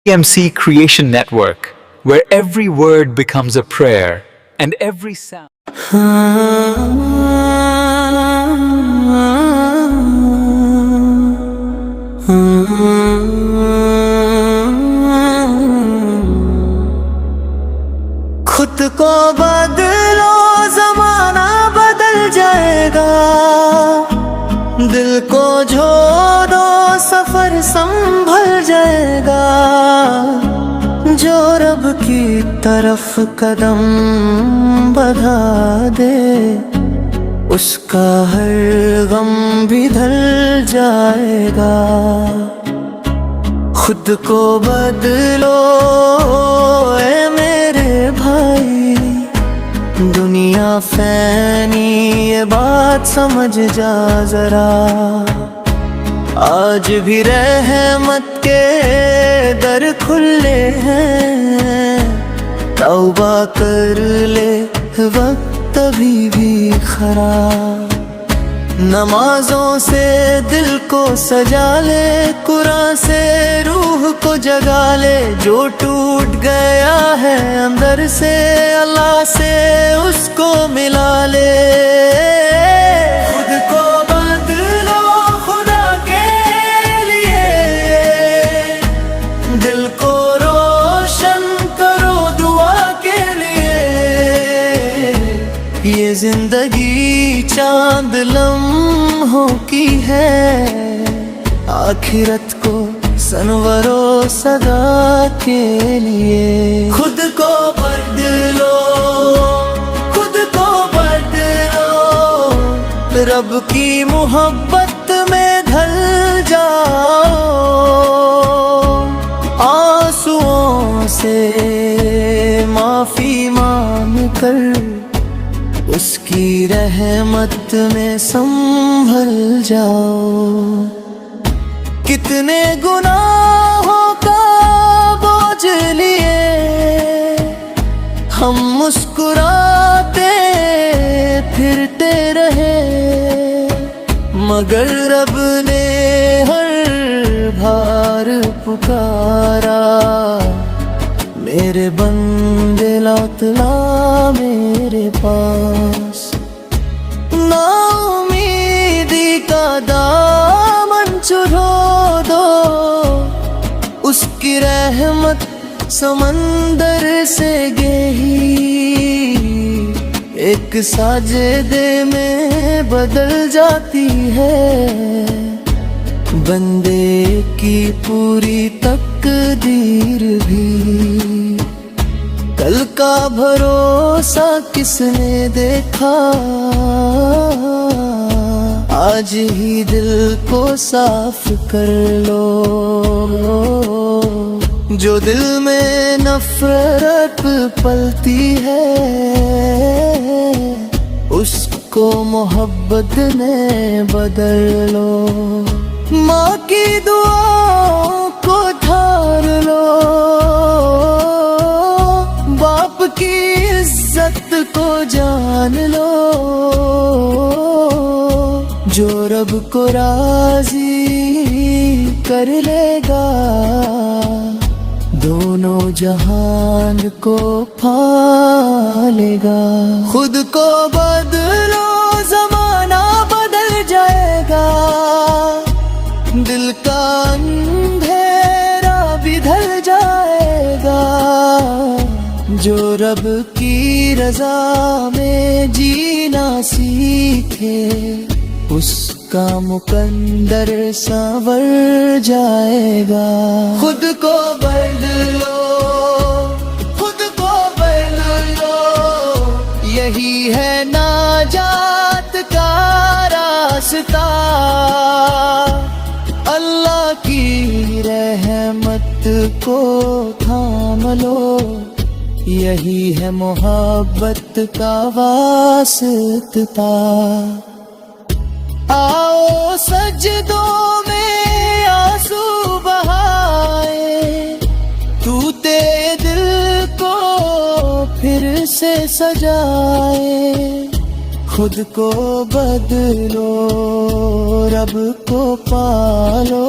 MC Creation Network, where every word becomes a prayer and every sound. खुद को बदलो जमाना बदल जाएगा, दिल को छोड़ो सफर संभल जाएगा, जो रब की तरफ कदम बढ़ा दे उसका हर गम भी ढल जाएगा। खुद को बदलो ए मेरे भाई, दुनिया फैनी ये बात समझ जा जरा। आज भी रहमत के दर खुले हैं, तौबा कर ले वक्त अभी भी खरा। नमाजों से दिल को सजा ले, कुरान से रूह को जगा ले, जो टूट गया है अंदर से अल्लाह से उसको मिला ले। खुद को बदलो खुदा के लिए, दिल को रोशन करो दुआ के लिए। ये जिंदगी चांद लम्हों की है, आखिरत को सनवरो सदा के लिए। खुद को बदलो, खुद को बदलो, रब की मोहब्बत में ढल जाओ। आंसुओं से माफी मांग कर उसकी रहमत में संभल जाओ। कितने गुनाहों का बोझ लिए हम मुस्कुराते फिरते रहे, मगर रब ने हर भार पुकारा। मेरे बंदे लौट ला मेरे पास, ना उम्मीदी का दामन चुरो दो, उसकी रहमत समंदर से गहरी एक साजदे में बदल जाती है। बंदे की पूरी तकदीर भी, कल का भरोसा किसने देखा। आज ही दिल को साफ कर लो, जो दिल में नफरत पलती है उसको मोहब्बत ने बदल लो। माँ की दुआओं को धार लो, बाप की इज्जत को जान लो, जो रब को राजी कर लेगा दोनों जहान को पालेगा। खुद को बदलो जमाना बदल जाएगा, दिल का अंधेरा भी ढल जाएगा, जो रब की रजा में जीना सीखे उसका मुकद्दर संवर जाएगा। खुद को बदलो, खुद को बदलो, यही है नाजात का रास्ता। अल्लाह की रहमत को थाम लो, यही है मोहब्बत का वास्ता। आओ सजदों में आंसू बहाए, टूटे दिल को फिर से सजाए। खुद को बदलो, रब को पालो,